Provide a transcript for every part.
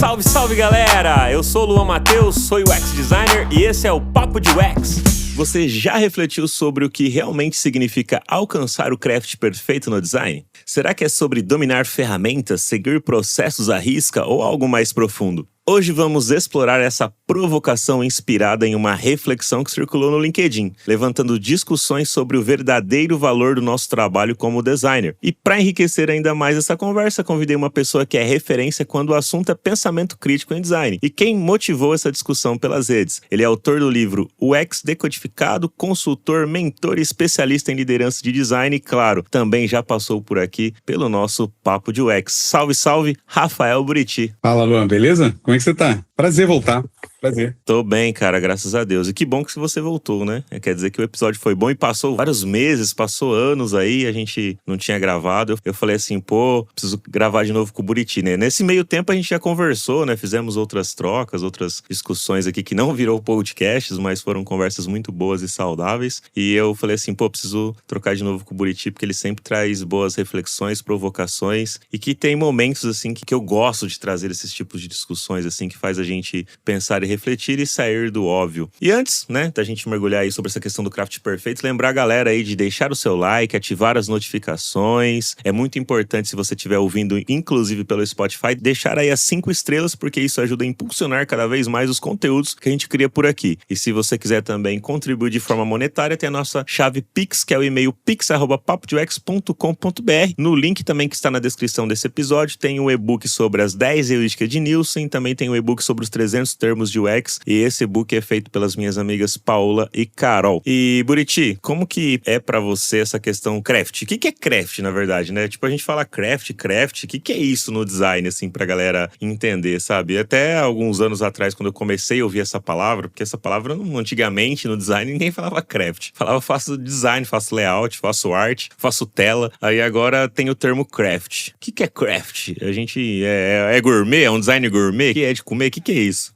Salve, salve galera! Eu sou o Luan Matheus, sou UX Designer e esse é o Papo de UX. Você já refletiu sobre o que realmente significa alcançar o craft perfeito no design? Será que é sobre dominar ferramentas, seguir processos à risca ou algo mais profundo? Hoje vamos explorar essa provocação inspirada em uma reflexão que circulou no LinkedIn, levantando discussões sobre o verdadeiro valor do nosso trabalho como designer. E para enriquecer ainda mais essa conversa, convidei uma pessoa que é referência quando o assunto é pensamento crítico em design. E quem motivou essa discussão pelas redes? Ele é autor do livro UX Decodificado, consultor, mentor e especialista em liderança de design e, claro, também já passou por aqui pelo nosso Papo de UX. Salve, salve, Rafael Buriti. Fala, Luan, beleza? Como é que você tá? Prazer voltar. Prazer. Tô bem, cara, graças a Deus. E que bom que você voltou, né? Quer dizer que o episódio foi bom e passou vários meses, passou anos aí, a gente não tinha gravado. Eu falei assim, preciso gravar de novo com o Buriti, né? Nesse meio tempo a gente já conversou, né? Fizemos outras trocas, outras discussões aqui que não virou podcasts, mas foram conversas muito boas e saudáveis. E eu falei assim, preciso trocar de novo com o Buriti, porque ele sempre traz boas reflexões, provocações e que tem momentos, assim, que eu gosto de trazer esses tipos de discussões, assim, que faz a gente pensar e refletir e sair do óbvio. E antes, né, da gente mergulhar aí sobre essa questão do craft perfeito, lembrar a galera aí de deixar o seu like, ativar as notificações. É muito importante, se você estiver ouvindo, inclusive pelo Spotify, deixar aí as 5 estrelas, porque isso ajuda a impulsionar cada vez mais os conteúdos que a gente cria por aqui. E se você quiser também contribuir de forma monetária, tem a nossa chave Pix, que é o e-mail pix@papodeux.com.br. No link também que está na descrição desse episódio, tem um e-book sobre as 10 heurísticas de Nielsen, também tem um e-book sobre os 300 termos de UX, e esse e-book é feito pelas minhas amigas Paula e Carol. E, Buriti, como que é pra você essa questão craft? O que é craft, na verdade, né? Tipo, a gente fala craft, o que é isso no design, assim, pra galera entender, sabe? Até alguns anos atrás, quando eu comecei a ouvir essa palavra, porque essa palavra, antigamente, no design, ninguém falava craft. Falava, faço design, faço layout, faço arte, faço tela. Aí agora tem o termo craft. O que é craft? A gente é gourmet? É um design gourmet? O que é de comer? O que é isso?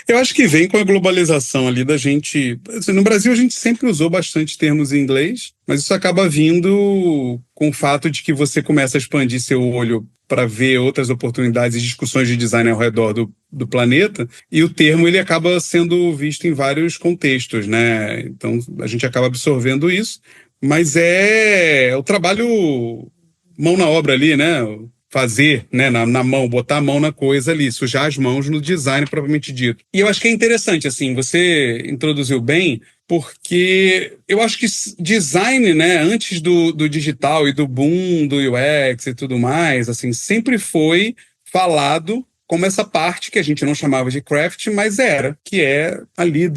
Eu acho que vem com a globalização ali da gente. Assim, no Brasil a gente sempre usou bastante termos em inglês, mas isso acaba vindo com o fato de que você começa a expandir seu olho para ver outras oportunidades e discussões de design ao redor do planeta, e o termo ele acaba sendo visto em vários contextos, né? Então a gente acaba absorvendo isso, mas é o trabalho mão na obra ali, né? Fazer, né, na mão, botar a mão na coisa ali, sujar as mãos no design propriamente dito. E eu acho que é interessante, assim, você introduziu bem, porque eu acho que design, né, antes do digital e do boom do UX e tudo mais, assim, sempre foi falado como essa parte que a gente não chamava de craft, mas que é ali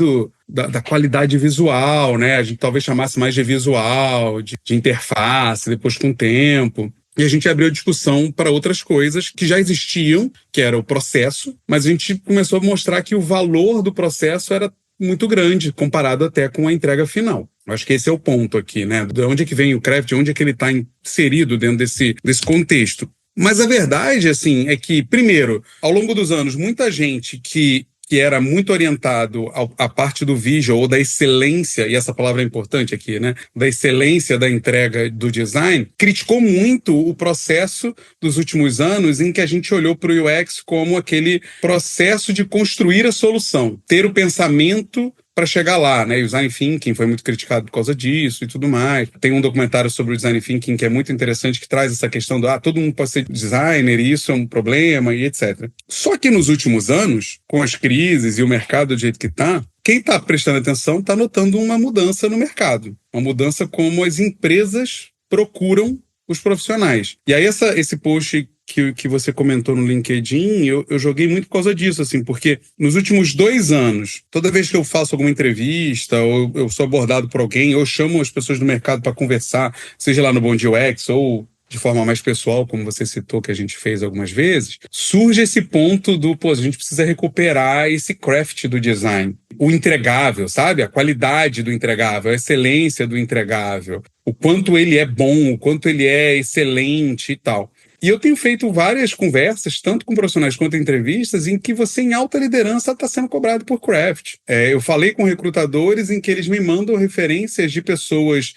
da qualidade visual, né? A gente talvez chamasse mais de visual, de interface, depois com o tempo. E a gente abriu a discussão para outras coisas que já existiam, que era o processo, mas a gente começou a mostrar que o valor do processo era muito grande, comparado até com a entrega final. Eu acho que esse é o ponto aqui, né? De onde é que vem o craft, onde é que ele está inserido dentro desse contexto. Mas a verdade, assim, é que, primeiro, ao longo dos anos, muita gente que era muito orientado à parte do visual ou da excelência, e essa palavra é importante aqui, né? Da excelência da entrega do design, criticou muito o processo dos últimos anos em que a gente olhou para o UX como aquele processo de construir a solução, ter o pensamento para chegar lá, né? E o design thinking foi muito criticado por causa disso e tudo mais. Tem um documentário sobre o design thinking que é muito interessante, que traz essa questão todo mundo pode ser designer e isso é um problema e etc. Só que nos últimos anos, com as crises e o mercado do jeito que está, quem está prestando atenção está notando uma mudança no mercado. Uma mudança como as empresas procuram os profissionais. E aí esse post que você comentou no LinkedIn, eu joguei muito por causa disso, assim, porque nos últimos 2 anos, toda vez que eu faço alguma entrevista, ou eu sou abordado por alguém, ou chamo as pessoas do mercado para conversar, seja lá no Bom Dia UX, ou de forma mais pessoal, como você citou, que a gente fez algumas vezes, surge esse ponto a gente precisa recuperar esse craft do design. O entregável, sabe? A qualidade do entregável, a excelência do entregável, o quanto ele é bom, o quanto ele é excelente e tal. E eu tenho feito várias conversas, tanto com profissionais quanto entrevistas, em que você em alta liderança está sendo cobrado por craft. Eu falei com recrutadores em que eles me mandam referências de pessoas,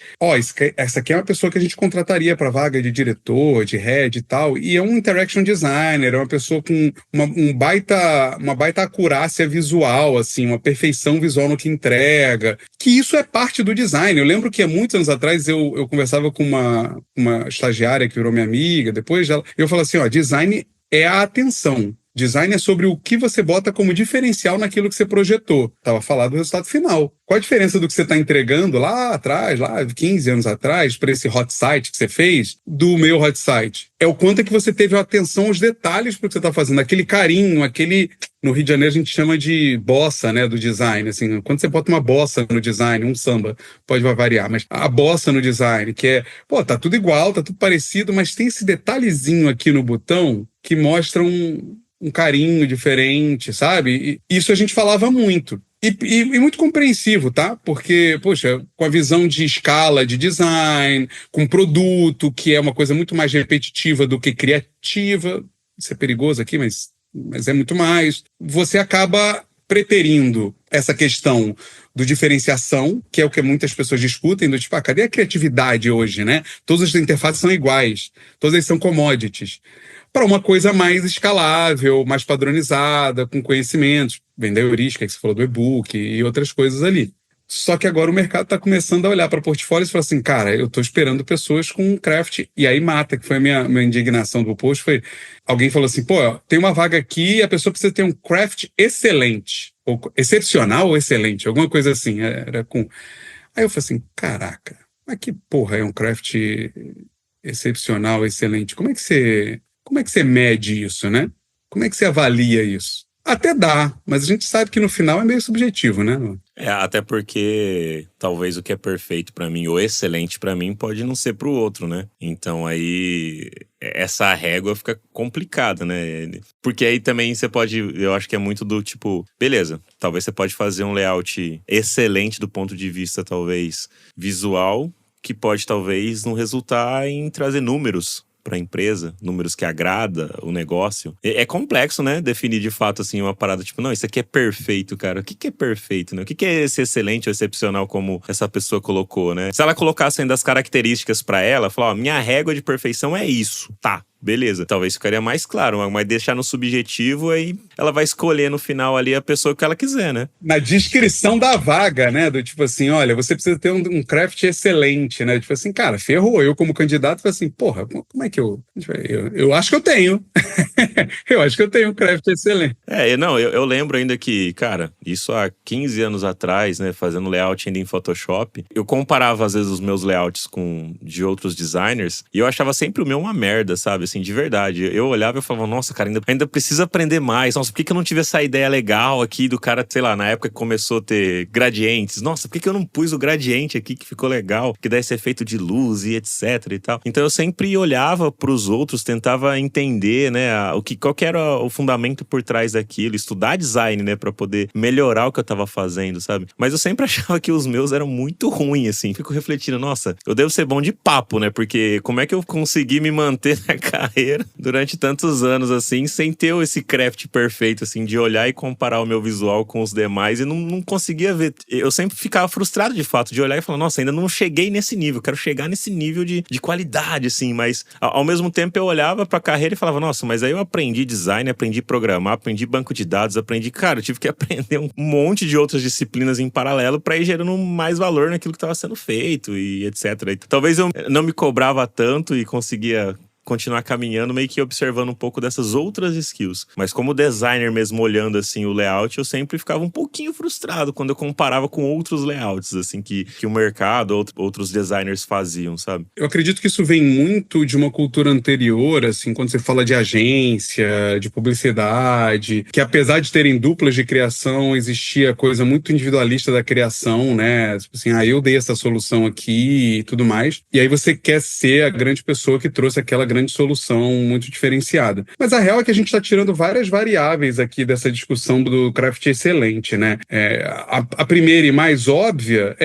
essa aqui é uma pessoa que a gente contrataria para vaga de diretor, de head e tal, e é um interaction designer, é uma pessoa com uma baita acurácia visual, assim, uma perfeição visual no que entrega, que isso é parte do design. Eu lembro que há muitos anos atrás eu conversava com uma estagiária que virou minha amiga, depois eu falava assim, design é a atenção. Design é sobre o que você bota como diferencial naquilo que você projetou. Estava falando do resultado final. Qual a diferença do que você está entregando lá atrás, lá 15 anos atrás, para esse hot site que você fez, do meu hot site? É o quanto é que você teve atenção aos detalhes para o que você está fazendo, aquele carinho, No Rio de Janeiro a gente chama de bossa, né, do design. Assim, quando você bota uma bossa no design, um samba, pode variar, mas a bossa no design, que é, tá tudo igual, tá tudo parecido, mas tem esse detalhezinho aqui no botão que mostra um carinho diferente, sabe? E isso a gente falava muito. E muito compreensivo, tá? Porque, poxa, com a visão de escala de design, com produto, que é uma coisa muito mais repetitiva do que criativa. Isso é perigoso aqui, mas é muito mais. Você acaba preterindo essa questão do diferenciação, que é o que muitas pessoas discutem, do tipo, cadê a criatividade hoje, né? Todas as interfaces são iguais, todas são commodities, para uma coisa mais escalável, mais padronizada, com conhecimentos, vem da heurística, que você falou do e-book e outras coisas ali. Só que agora o mercado está começando a olhar para portfólios e falar assim, cara, eu estou esperando pessoas com craft, e aí mata, que foi a minha indignação do post, foi, alguém falou assim, tem uma vaga aqui e a pessoa precisa ter um craft excelente, ou excepcional ou excelente, alguma coisa assim, era com... Aí eu falei assim, caraca, mas que porra é um craft excepcional, excelente? Como é que você mede isso, né? Como é que você avalia isso? Até dá, mas a gente sabe que no final é meio subjetivo, né? Até porque talvez o que é perfeito pra mim ou excelente pra mim pode não ser pro outro, né? Então aí essa régua fica complicada, né? Porque aí também você pode, eu acho que é muito do tipo, beleza, talvez você pode fazer um layout excelente do ponto de vista talvez visual, que pode talvez não resultar em trazer números para a empresa, números que agrada o negócio. É complexo, né? Definir de fato assim uma parada tipo, não, isso aqui é perfeito, cara. O que é perfeito, né? O que é esse excelente ou excepcional como essa pessoa colocou, né? Se ela colocasse ainda as características para ela, falar, minha régua de perfeição é isso, tá? Beleza, talvez ficaria mais claro, mas deixar no subjetivo, aí ela vai escolher no final ali a pessoa que ela quiser, né? Na descrição da vaga, né? Do tipo assim, olha, você precisa ter um craft excelente, né? Tipo assim, cara, ferrou. Eu como candidato, falei assim, porra, como é que eu acho que eu tenho. Eu acho que eu tenho um craft excelente. Eu lembro ainda que, cara, isso há 15 anos atrás, né? Fazendo layout ainda em Photoshop, eu comparava às vezes os meus layouts de outros designers e eu achava sempre o meu uma merda, sabe? Assim, de verdade. Eu olhava e falava, nossa, cara, ainda precisa aprender mais. Nossa, por que eu não tive essa ideia legal aqui do cara, sei lá, na época que começou a ter gradientes? Nossa, por que eu não pus o gradiente aqui que ficou legal? Que dá esse efeito de luz e etc e tal. Então eu sempre olhava pros outros, tentava entender, né, qual que era o fundamento por trás daquilo, estudar design, né, pra poder melhorar o que eu tava fazendo, sabe? Mas eu sempre achava que os meus eram muito ruins, assim. Fico refletindo, nossa, eu devo ser bom de papo, né? Porque como é que eu consegui me manter na carreira durante tantos anos, assim, sem ter esse craft perfeito, assim, de olhar e comparar o meu visual com os demais e não conseguia ver. Eu sempre ficava frustrado, de fato, de olhar e falar, nossa, ainda não cheguei nesse nível, quero chegar nesse nível de qualidade, assim, mas ao mesmo tempo eu olhava pra carreira e falava, nossa, mas aí eu aprendi design, aprendi programar, aprendi banco de dados, cara, eu tive que aprender um monte de outras disciplinas em paralelo pra ir gerando mais valor naquilo que estava sendo feito e etc. Talvez eu não me cobrava tanto e conseguia continuar caminhando, meio que observando um pouco dessas outras skills. Mas como designer mesmo, olhando assim o layout, eu sempre ficava um pouquinho frustrado quando eu comparava com outros layouts, assim, que o mercado, outros designers faziam, sabe? Eu acredito que isso vem muito de uma cultura anterior, assim, quando você fala de agência, de publicidade, que apesar de terem duplas de criação, existia coisa muito individualista da criação, né? Tipo assim, eu dei essa solução aqui e tudo mais. E aí você quer ser a grande pessoa que trouxe aquela grande solução muito diferenciada. Mas a real é que a gente está tirando várias variáveis aqui dessa discussão do craft excelente, né? A primeira e mais óbvia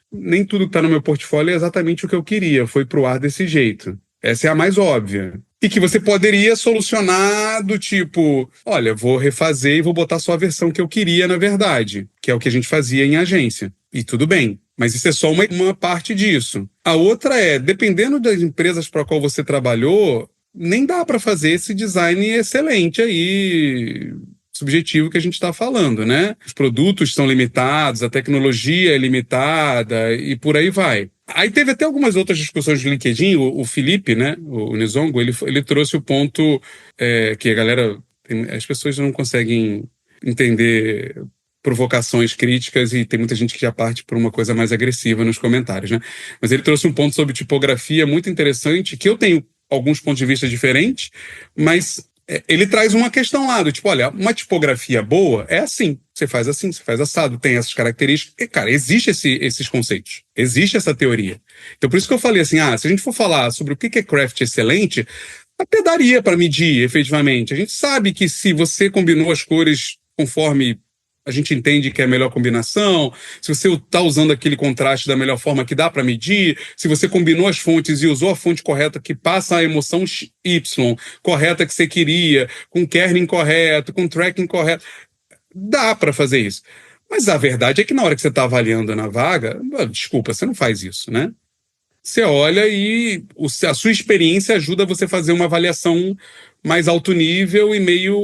nem tudo que está no meu portfólio é exatamente o que eu queria, foi pro ar desse jeito. Essa é a mais óbvia. E que você poderia solucionar do tipo, olha, vou refazer e vou botar só a versão que eu queria, na verdade, que é o que a gente fazia em agência. E tudo bem, mas isso é só uma parte disso. A outra é, dependendo das empresas para qual você trabalhou, nem dá para fazer esse design excelente aí, subjetivo que a gente está falando, né? Os produtos são limitados, a tecnologia é limitada e por aí vai. Aí teve até algumas outras discussões de LinkedIn, o Felipe, né, o Nizongo, ele trouxe o ponto que a galera, as pessoas não conseguem entender provocações críticas e tem muita gente que já parte por uma coisa mais agressiva nos comentários, né? Mas ele trouxe um ponto sobre tipografia muito interessante, que eu tenho alguns pontos de vista diferentes, mas ele traz uma questão lá do tipo, olha, uma tipografia boa é assim, você faz assado, tem essas características. E, cara, existe esses conceitos, existe essa teoria. Então, por isso que eu falei assim, se a gente for falar sobre o que é craft excelente, até daria para medir, efetivamente. A gente sabe que se você combinou as cores conforme a gente entende que é a melhor combinação, se você está usando aquele contraste da melhor forma que dá para medir, se você combinou as fontes e usou a fonte correta que passa a emoção Y correta que você queria, com kerning correto, com tracking correto, dá para fazer isso. Mas a verdade é que na hora que você está avaliando na vaga, desculpa, você não faz isso, né? Você olha e a sua experiência ajuda você a fazer uma avaliação mais alto nível e meio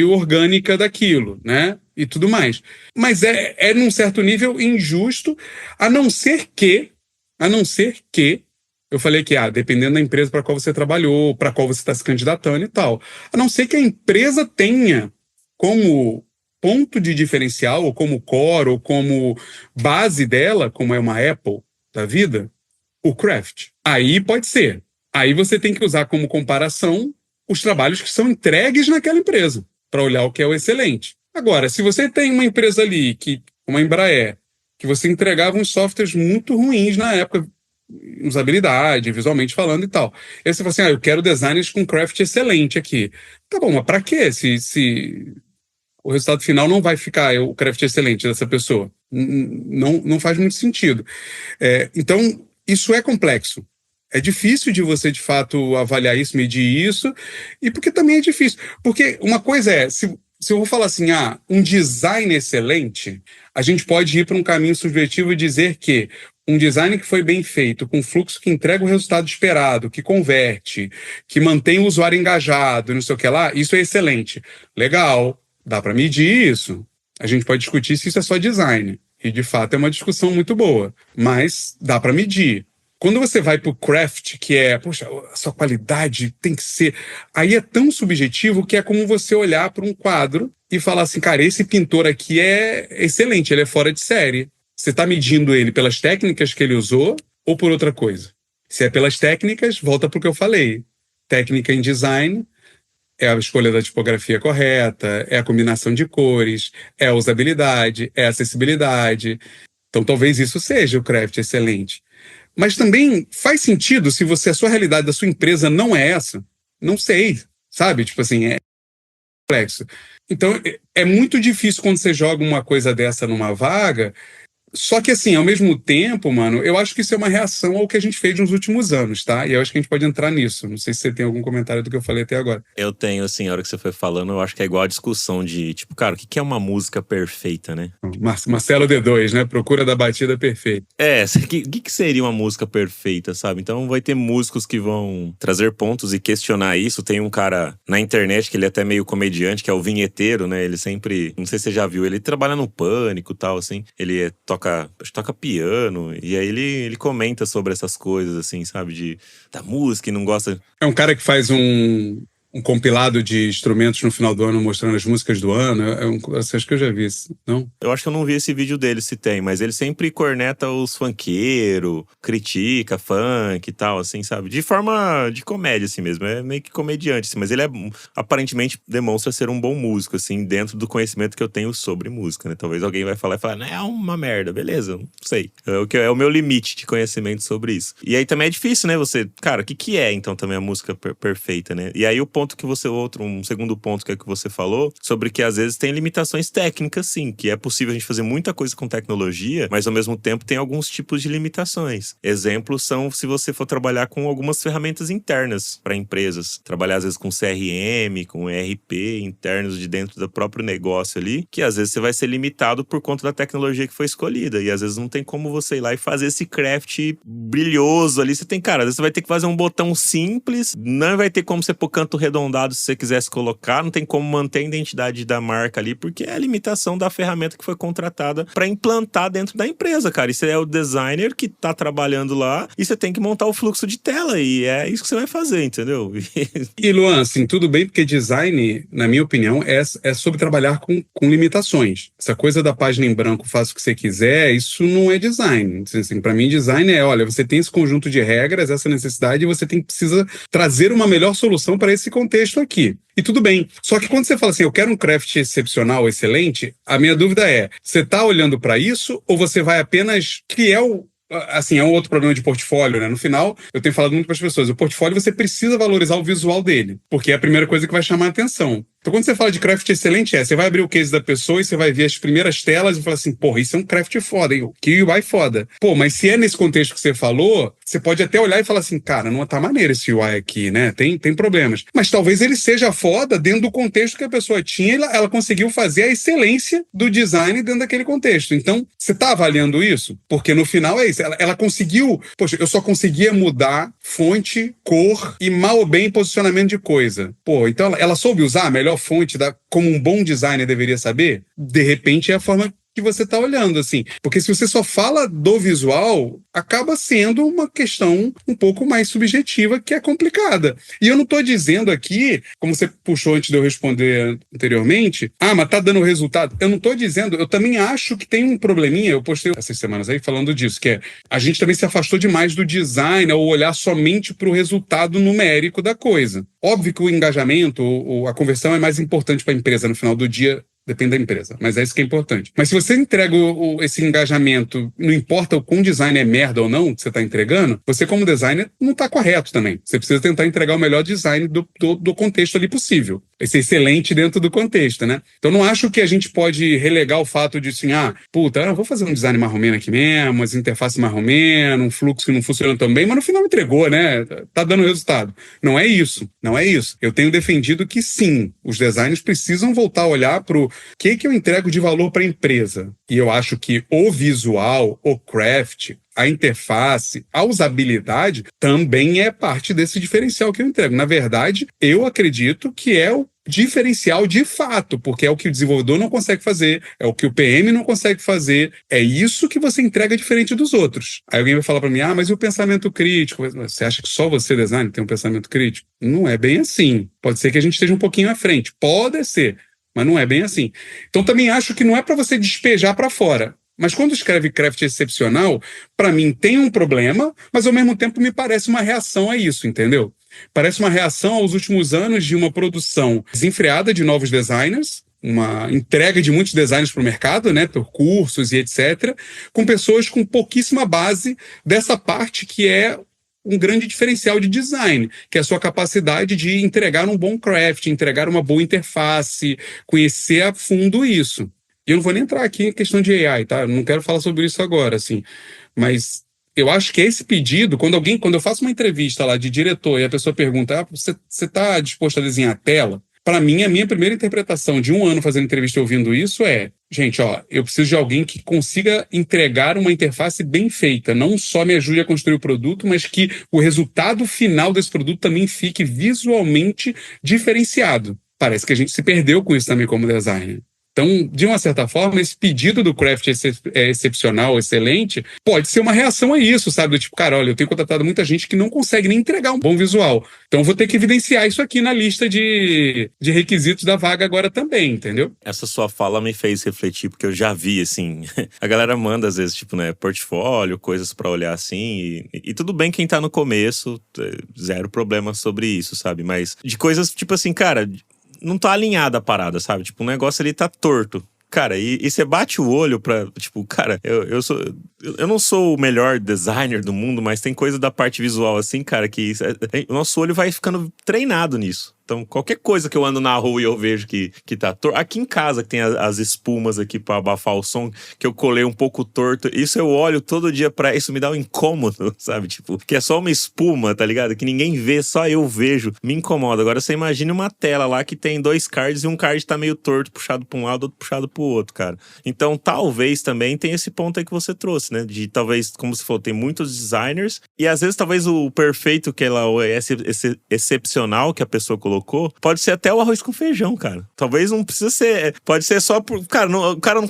orgânica daquilo, né? E tudo mais. Mas é num certo nível injusto, a não ser que, eu falei que, dependendo da empresa para qual você trabalhou, para qual você está se candidatando e tal, a não ser que a empresa tenha como ponto de diferencial, ou como core, ou como base dela, como é uma Apple da vida, o craft. Aí pode ser. Aí você tem que usar como comparação os trabalhos que são entregues naquela empresa, para olhar o que é o excelente. Agora, se você tem uma empresa ali, uma Embraer, que você entregava uns softwares muito ruins na época, usabilidade, visualmente falando e tal. E aí você fala assim, eu quero designers com craft excelente aqui. Tá bom, mas para quê? Se o resultado final não vai ficar o craft excelente dessa pessoa. Não faz muito sentido. Então, isso é complexo. É difícil de você, de fato, avaliar isso, medir isso, e porque também é difícil. Porque uma coisa se eu vou falar assim, um design excelente, a gente pode ir para um caminho subjetivo e dizer que um design que foi bem feito, com fluxo que entrega o resultado esperado, que converte, que mantém o usuário engajado, não sei o que lá, isso é excelente. Legal, dá para medir isso. A gente pode discutir se isso é só design. E, de fato, é uma discussão muito boa. Mas dá para medir. Quando você vai para o craft, que poxa, a sua qualidade tem que ser... Aí é tão subjetivo que é como você olhar para um quadro e falar assim, cara, esse pintor aqui é excelente, ele é fora de série. Você está medindo ele pelas técnicas que ele usou ou por outra coisa? Se é pelas técnicas, volta para o que eu falei. Técnica em design é a escolha da tipografia correta, é a combinação de cores, é a usabilidade, é a acessibilidade. Então, talvez isso seja o craft excelente. Mas também faz sentido se a sua realidade da sua empresa não é essa. Não sei, sabe? Tipo assim, é complexo. Então, é muito difícil quando você joga uma coisa dessa numa vaga. Só que, assim, ao mesmo tempo, mano, eu acho que isso é uma reação ao que a gente fez nos últimos anos, tá? E eu acho que a gente pode entrar nisso. Não sei se você tem algum comentário do que eu falei até agora. Eu tenho, assim, a hora que você foi falando, eu acho que é igual a discussão de, tipo, cara, o que é uma música perfeita, né? Marcelo D2, né? Procura da batida perfeita. O que seria uma música perfeita, sabe? Então vai ter músicos que vão trazer pontos e questionar isso. Tem um cara na internet que ele é até meio comediante, que é o Vinheteiro, né? Ele sempre, não sei se você já viu, ele trabalha no Pânico e tal, assim. Ele toca piano, e aí ele comenta sobre essas coisas, assim, sabe? Da música e não gosta... É um cara que faz um compilado de instrumentos no final do ano mostrando as músicas do ano. Acho que eu já vi isso, não? Eu acho que eu não vi esse vídeo dele, se tem, mas ele sempre corneta os funkeiros, critica funk e tal, assim, sabe? De forma de comédia, assim mesmo. É meio que comediante, assim, mas ele aparentemente demonstra ser um bom músico, assim, dentro do conhecimento que eu tenho sobre música, né? Talvez alguém vai falar não, é uma merda, beleza, não sei. É o meu limite de conhecimento sobre isso. E aí também é difícil, né? Você, cara, o que é, então, também a música perfeita, né? E aí o ponto um segundo ponto que é que você falou, sobre que às vezes tem limitações técnicas, sim, que é possível a gente fazer muita coisa com tecnologia, mas ao mesmo tempo tem alguns tipos de limitações. Exemplos são se você for trabalhar com algumas ferramentas internas para empresas, trabalhar às vezes com CRM, com ERP internos de dentro do próprio negócio ali, que às vezes você vai ser limitado por conta da tecnologia que foi escolhida, e às vezes não tem como você ir lá e fazer esse craft brilhoso ali. Você tem, cara, às vezes você vai ter que fazer um botão simples, não vai ter como você pôr canto arredondado se você quisesse colocar, não tem como manter a identidade da marca ali, porque é a limitação da ferramenta que foi contratada para implantar dentro da empresa, cara. E você é o designer que tá trabalhando lá e você tem que montar o fluxo de tela, e é isso que você vai fazer, entendeu? E Luan, assim, tudo bem, porque design, na minha opinião, é sobre trabalhar com limitações. Essa coisa da página em branco, faça o que você quiser, isso não é design. Assim, para mim, design é, olha, você tem esse conjunto de regras, essa necessidade, e você precisa trazer uma melhor solução para esse contexto aqui. E tudo bem. Só que quando você fala assim, eu quero um craft excepcional, excelente, a minha dúvida é, você está olhando para isso ou você vai apenas criar assim, é um outro problema de portfólio, né? No final, eu tenho falado muito para as pessoas, o portfólio você precisa valorizar o visual dele, porque é a primeira coisa que vai chamar a atenção. Então, quando você fala de craft excelente, você vai abrir o case da pessoa e você vai ver as primeiras telas e falar assim, porra, isso é um craft foda, hein? Que UI foda. Pô, mas se é nesse contexto que você falou, você pode até olhar e falar assim, cara, não tá maneiro esse UI aqui, né? Tem problemas. Mas talvez ele seja foda dentro do contexto que a pessoa tinha, ela conseguiu fazer a excelência do design dentro daquele contexto. Então, você tá avaliando isso? Porque no final é isso. Ela conseguiu, poxa, eu só conseguia mudar fonte, cor e mal ou bem posicionamento de coisa. Pô, então ela soube usar a melhor fonte como um bom designer deveria saber? De repente é a forma que você está olhando, assim. Porque se você só fala do visual, acaba sendo uma questão um pouco mais subjetiva, que é complicada. E eu não estou dizendo aqui, como você puxou antes de eu responder anteriormente, mas tá dando resultado. Eu não estou dizendo, eu também acho que tem um probleminha, eu postei essas semanas aí falando disso, que é, a gente também se afastou demais do design, ou olhar somente para o resultado numérico da coisa. Óbvio que o engajamento, ou a conversão é mais importante para a empresa no final do dia. Depende da empresa, mas é isso que é importante. Mas se você entrega esse engajamento, não importa o quão design é merda ou não que você está entregando, você como designer não está correto também. Você precisa tentar entregar o melhor design do contexto ali possível. Esse excelente dentro do contexto, né? Então não acho que a gente pode relegar o fato de assim, eu vou fazer um design marromeno aqui mesmo, umas interfaces marromeno, um fluxo que não funciona tão bem, mas no final entregou, né? Tá dando resultado. Não é isso, não é isso. Eu tenho defendido que sim, os designers precisam voltar a olhar para o que eu entrego de valor para a empresa? E eu acho que o visual, o craft, a interface, a usabilidade também é parte desse diferencial que eu entrego. Na verdade, eu acredito que é o diferencial de fato, porque é o que o desenvolvedor não consegue fazer, é o que o PM não consegue fazer, é isso que você entrega diferente dos outros. Aí alguém vai falar para mim, mas e o pensamento crítico? Você acha que só você, designer, tem um pensamento crítico? Não é bem assim. Pode ser que a gente esteja um pouquinho à frente, pode ser. Mas não é bem assim. Então também acho que não é para você despejar para fora. Mas quando escreve craft excepcional, para mim tem um problema, mas ao mesmo tempo me parece uma reação a isso, entendeu? Parece uma reação aos últimos anos de uma produção desenfreada de novos designers, uma entrega de muitos designers para o mercado, né, por cursos e etc., com pessoas com pouquíssima base dessa parte que é um grande diferencial de design, que é a sua capacidade de entregar um bom craft, entregar uma boa interface, conhecer a fundo isso. E eu não vou nem entrar aqui em questão de AI, tá? Eu não quero falar sobre isso agora, assim. Mas eu acho que esse pedido, quando eu faço uma entrevista lá de diretor e a pessoa pergunta, você está disposto a desenhar a tela? Para mim, a minha primeira interpretação de um ano fazendo entrevista e ouvindo isso é, gente, eu preciso de alguém que consiga entregar uma interface bem feita, não só me ajude a construir o produto, mas que o resultado final desse produto também fique visualmente diferenciado. Parece que a gente se perdeu com isso também como designer. Então, de uma certa forma, esse pedido do craft excepcional, excelente, pode ser uma reação a isso, sabe? Do tipo, cara, olha, eu tenho contratado muita gente que não consegue nem entregar um bom visual. Então, eu vou ter que evidenciar isso aqui na lista de requisitos da vaga agora também, entendeu? Essa sua fala me fez refletir, porque eu já vi, assim, a galera manda, às vezes, tipo, né, portfólio, coisas pra olhar, assim, e tudo bem quem tá no começo, zero problema sobre isso, sabe? Mas de coisas, tipo assim, cara, não tá alinhada a parada, sabe? Tipo, o negócio ali tá torto. Cara, e você bate o olho pra, tipo, cara, eu não sou o melhor designer do mundo, mas tem coisa da parte visual assim, cara, que o nosso olho vai ficando treinado nisso. Então, qualquer coisa que eu ando na rua e eu vejo que tá torto. Aqui em casa, que tem as espumas aqui pra abafar o som, que eu colei um pouco torto. Isso eu olho todo dia pra isso, me dá um incômodo, sabe? Tipo, que é só uma espuma, tá ligado? Que ninguém vê, só eu vejo. Me incomoda. Agora, você imagina uma tela lá que tem 2 cards e um card tá meio torto, puxado pra um lado, outro puxado pro outro, cara. Então, talvez também tem esse ponto aí que você trouxe, né? De talvez, como você falou, tem muitos designers e às vezes talvez o perfeito que ela esse excepcional que a pessoa colocou, pode ser até o arroz com feijão, cara. Talvez não precisa ser. Pode ser só por. Cara,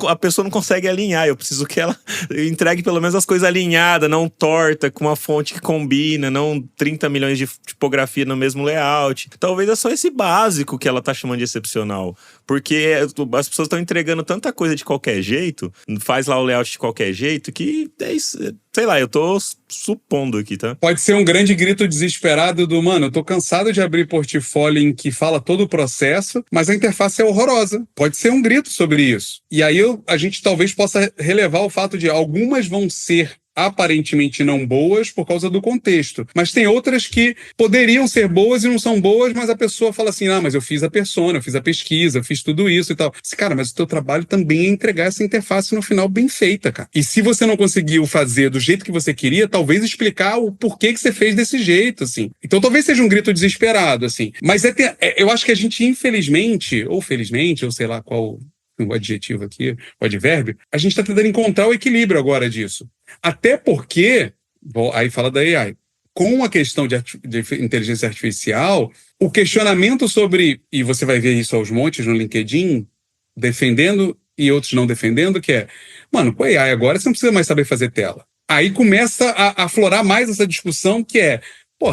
a pessoa não consegue alinhar. Eu preciso que ela entregue pelo menos as coisas alinhadas, não torta, com uma fonte que combina, não 30 milhões de tipografia no mesmo layout. Talvez é só esse básico que ela tá chamando de excepcional. Porque as pessoas estão entregando tanta coisa de qualquer jeito, faz lá o layout de qualquer jeito, que é isso. Sei lá, eu tô supondo aqui, tá? Pode ser um grande grito desesperado do, mano, eu tô cansado de abrir portfólio em que fala todo o processo, mas a interface é horrorosa. Pode ser um grito sobre isso. E aí a gente talvez possa relevar o fato de algumas vão ser aparentemente não boas por causa do contexto. Mas tem outras que poderiam ser boas e não são boas, mas a pessoa fala assim, mas eu fiz a persona, eu fiz a pesquisa, eu fiz tudo isso e tal. Cara, mas o teu trabalho também é entregar essa interface no final bem feita, cara. E se você não conseguiu fazer do jeito que você queria, talvez explicar o porquê que você fez desse jeito, assim. Então talvez seja um grito desesperado, assim. Mas eu acho que a gente, infelizmente, ou felizmente, ou sei lá qual o adjetivo aqui, o advérbio, a gente está tentando encontrar o equilíbrio agora disso. Até porque, aí fala da AI, com a questão de inteligência artificial, o questionamento sobre, e você vai ver isso aos montes no LinkedIn, defendendo e outros não defendendo, que é, mano, com a AI agora você não precisa mais saber fazer tela. Aí começa a aflorar mais essa discussão que é,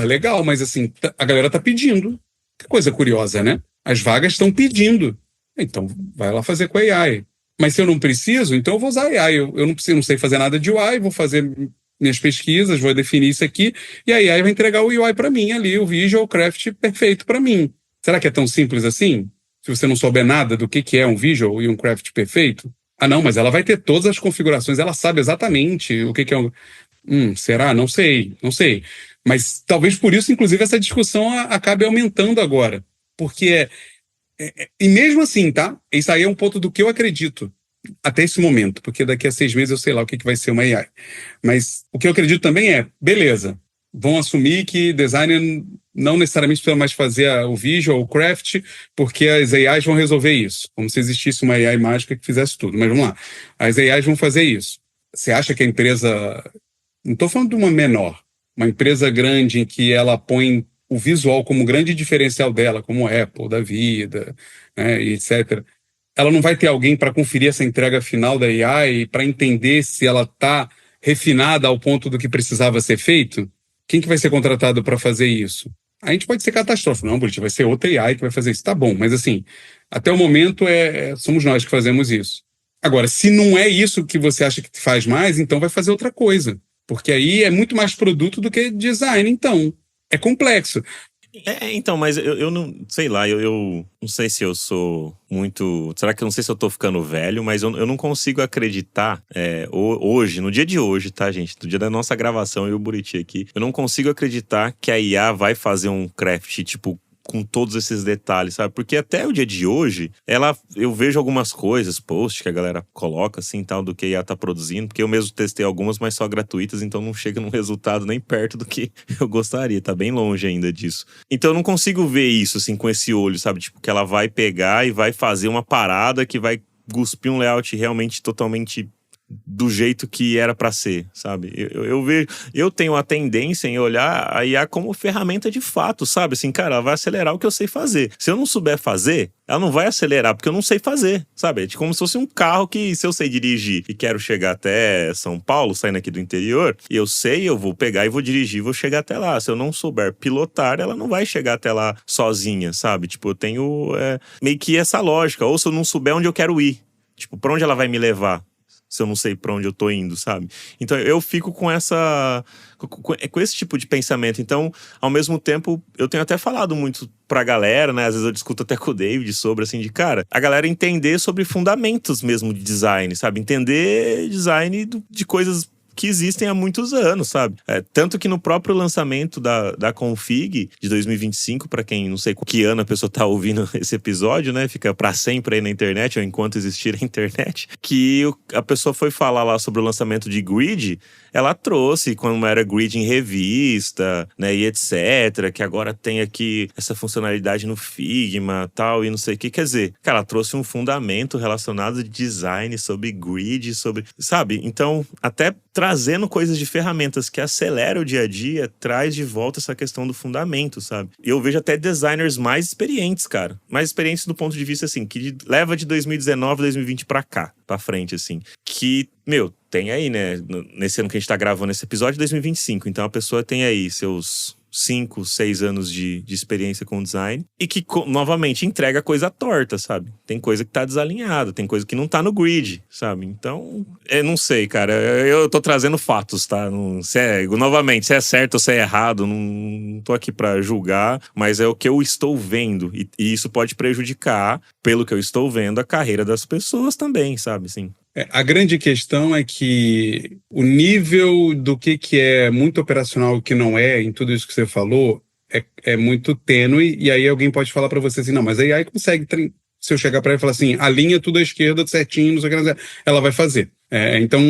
legal, mas assim, a galera tá pedindo. Que coisa curiosa, né? As vagas estão pedindo. Então, vai lá fazer com a AI. Mas se eu não preciso, então eu vou usar a AI. Eu não sei fazer nada de UI, vou fazer minhas pesquisas, vou definir isso aqui, e a AI vai entregar o UI para mim ali, o Visual Craft perfeito para mim. Será que é tão simples assim? Se você não souber nada do que é um Visual e um Craft perfeito? Não, mas ela vai ter todas as configurações, ela sabe exatamente o que é um... será? Não sei. Mas talvez por isso, inclusive, essa discussão acabe aumentando agora. Porque e mesmo assim, tá? Isso aí é um ponto do que eu acredito até esse momento, porque daqui a 6 meses eu sei lá o que vai ser uma AI. Mas o que eu acredito também é, beleza, vão assumir que designer não necessariamente precisa mais fazer o visual, o craft, porque as AIs vão resolver isso. Como se existisse uma AI mágica que fizesse tudo. Mas vamos lá, as AIs vão fazer isso. Você acha que a empresa... Não estou falando de uma menor, uma empresa grande em que ela põe o visual como grande diferencial dela, como a Apple da vida, né, e etc. Ela não vai ter alguém para conferir essa entrega final da AI, para entender se ela está refinada ao ponto do que precisava ser feito? Quem que vai ser contratado para fazer isso? A gente pode ser catastrófico. Não, Buriti, vai ser outra AI que vai fazer isso. Tá bom, mas assim, até o momento somos nós que fazemos isso. Agora, se não é isso que você acha que faz mais, então vai fazer outra coisa. Porque aí é muito mais produto do que design, então. É complexo. Então, mas eu não sei lá, eu não sei se eu sou muito... Será que eu não sei se eu tô ficando velho, mas eu não consigo acreditar hoje, no dia de hoje, tá, gente? No dia da nossa gravação, eu e o Buriti aqui, eu não consigo acreditar que a IA vai fazer um craft, tipo, com todos esses detalhes, sabe? Porque até o dia de hoje, eu vejo algumas coisas, posts que a galera coloca, assim, tal, do que a IA tá produzindo, porque eu mesmo testei algumas, mas só gratuitas, então não chega num resultado nem perto do que eu gostaria, tá bem longe ainda disso. Então eu não consigo ver isso, assim, com esse olho, sabe? Tipo, que ela vai pegar e vai fazer uma parada que vai cuspir um layout realmente totalmente do jeito que era pra ser, sabe? Eu tenho a tendência em olhar a IA como ferramenta de fato, sabe? Assim, cara, ela vai acelerar o que eu sei fazer. Se eu não souber fazer, ela não vai acelerar, porque eu não sei fazer, sabe? É como se fosse um carro que, se eu sei dirigir e quero chegar até São Paulo, saindo aqui do interior, eu vou pegar e vou dirigir, vou chegar até lá. Se eu não souber pilotar, ela não vai chegar até lá sozinha, sabe? Tipo, eu tenho meio que essa lógica. Ou se eu não souber onde eu quero ir, tipo, pra onde ela vai me levar? Se eu não sei pra onde eu tô indo, sabe? Então eu fico com esse tipo de pensamento. Então, ao mesmo tempo, eu tenho até falado muito pra galera, né? Às vezes eu discuto até com o David sobre, assim, de cara, a galera entender sobre fundamentos mesmo de design, sabe? Entender design de coisas que existem há muitos anos, sabe? Tanto que no próprio lançamento da Config de 2025, para quem não sei que ano a pessoa tá ouvindo esse episódio, né? Fica para sempre aí na internet, ou enquanto existir a internet, que a pessoa foi falar lá sobre o lançamento de Grid, ela trouxe como era Grid em revista, né, e etc, que agora tem aqui essa funcionalidade no Figma, tal, e não sei o que. Quer dizer, cara, ela trouxe um fundamento relacionado de design sobre Grid, sobre, sabe? Então, até trazendo coisas de ferramentas que aceleram o dia a dia, traz de volta essa questão do fundamento, sabe? E eu vejo até designers mais experientes, cara. Mais experientes do ponto de vista, assim, que leva de 2019, 2020 pra cá, pra frente, assim. Que, meu, tem aí, né? Nesse ano que a gente tá gravando esse episódio, 2025. Então a pessoa tem aí seus 5, 6 anos de experiência com design e que, novamente, entrega coisa torta, sabe? Tem coisa que tá desalinhada, tem coisa que não tá no grid, sabe? Então, eu não sei, cara. Eu tô trazendo fatos, tá? Novamente, se é certo ou se é errado, não tô aqui pra julgar, mas é o que eu estou vendo. E isso pode prejudicar, pelo que eu estou vendo, a carreira das pessoas também, sabe? Sim. A grande questão é que o nível do que é muito operacional e o que não é, em tudo isso que você falou, é muito tênue, e aí alguém pode falar para você assim, não, mas a AI consegue, se eu chegar para ela e falar assim, alinha tudo à esquerda certinho, não sei o que, ela vai fazer. Então,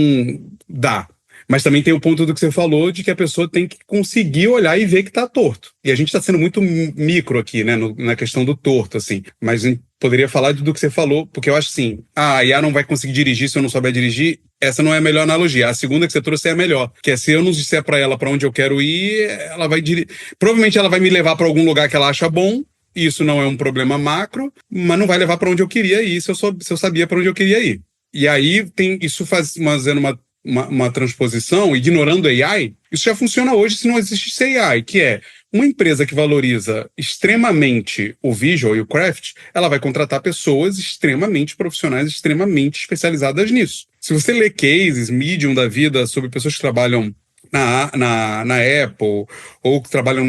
dá. Mas também tem o ponto do que você falou, de que a pessoa tem que conseguir olhar e ver que tá torto. E a gente está sendo muito micro aqui, né, na questão do torto, assim. Mas poderia falar do que você falou, porque eu acho assim, a IA não vai conseguir dirigir se eu não souber dirigir. Essa não é a melhor analogia. A segunda que você trouxe é a melhor, que é se eu não disser para ela para onde eu quero ir, ela vai dirigir. Provavelmente ela vai me levar para algum lugar que ela acha bom. Isso não é um problema macro, mas não vai levar para onde eu queria ir se eu sabia para onde eu queria ir. E aí isso fazendo uma transposição, ignorando a AI, isso já funciona hoje se não existisse AI, que é uma empresa que valoriza extremamente o visual e o craft, ela vai contratar pessoas extremamente profissionais, extremamente especializadas nisso. Se você lê cases, Medium da vida, sobre pessoas que trabalham na Apple, ou que trabalham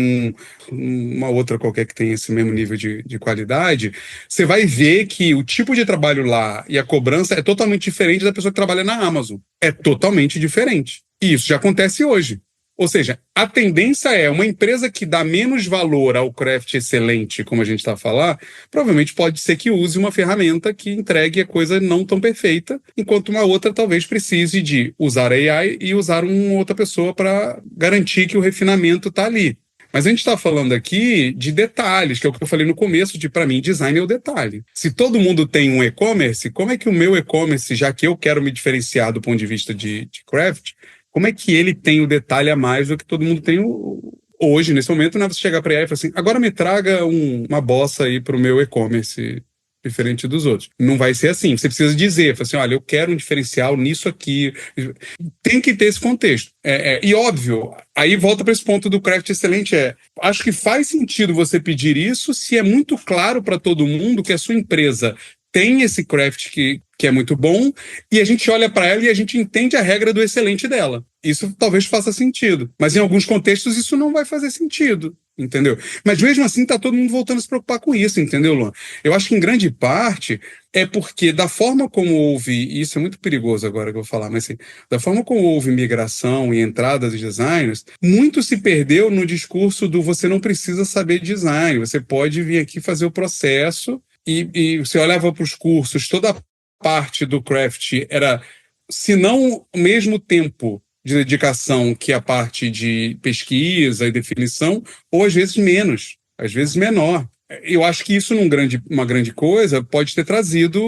uma outra qualquer que tem esse mesmo nível de qualidade, você vai ver que o tipo de trabalho lá e a cobrança é totalmente diferente da pessoa que trabalha na Amazon. É totalmente diferente. E isso já acontece hoje. Ou seja, a tendência é uma empresa que dá menos valor ao craft excelente, como a gente está a falar, provavelmente pode ser que use uma ferramenta que entregue a coisa não tão perfeita, enquanto uma outra talvez precise de usar AI e usar uma outra pessoa para garantir que o refinamento está ali. Mas a gente está falando aqui de detalhes, que é o que eu falei no começo, para mim, design é o detalhe. Se todo mundo tem um e-commerce, como é que o meu e-commerce, já que eu quero me diferenciar do ponto de vista de craft, como é que ele tem o detalhe a mais do que todo mundo tem hoje, nesse momento, não é você chegar para ele e falar assim, agora me traga uma bossa aí para o meu e-commerce diferente dos outros. Não vai ser assim. Você precisa dizer, assim, olha, eu quero um diferencial nisso aqui. Tem que ter esse contexto. E óbvio, aí volta para esse ponto do craft excelente, acho que faz sentido você pedir isso se é muito claro para todo mundo que a sua empresa tem esse craft que é muito bom, e a gente olha para ela e a gente entende a regra do excelente dela. Isso talvez faça sentido. Mas em alguns contextos isso não vai fazer sentido, entendeu? Mas mesmo assim está todo mundo voltando a se preocupar com isso, entendeu, Luan? Eu acho que em grande parte é porque da forma como houve, e isso é muito perigoso agora que eu vou falar, mas assim, da forma como houve migração e entrada dos designers, muito se perdeu no discurso do você não precisa saber design, você pode vir aqui fazer o processo. E você olhava para os cursos, toda a parte do craft era, se não o mesmo tempo de dedicação que a parte de pesquisa e definição, ou às vezes menos, às vezes menor. Eu acho que isso, uma grande coisa, pode ter trazido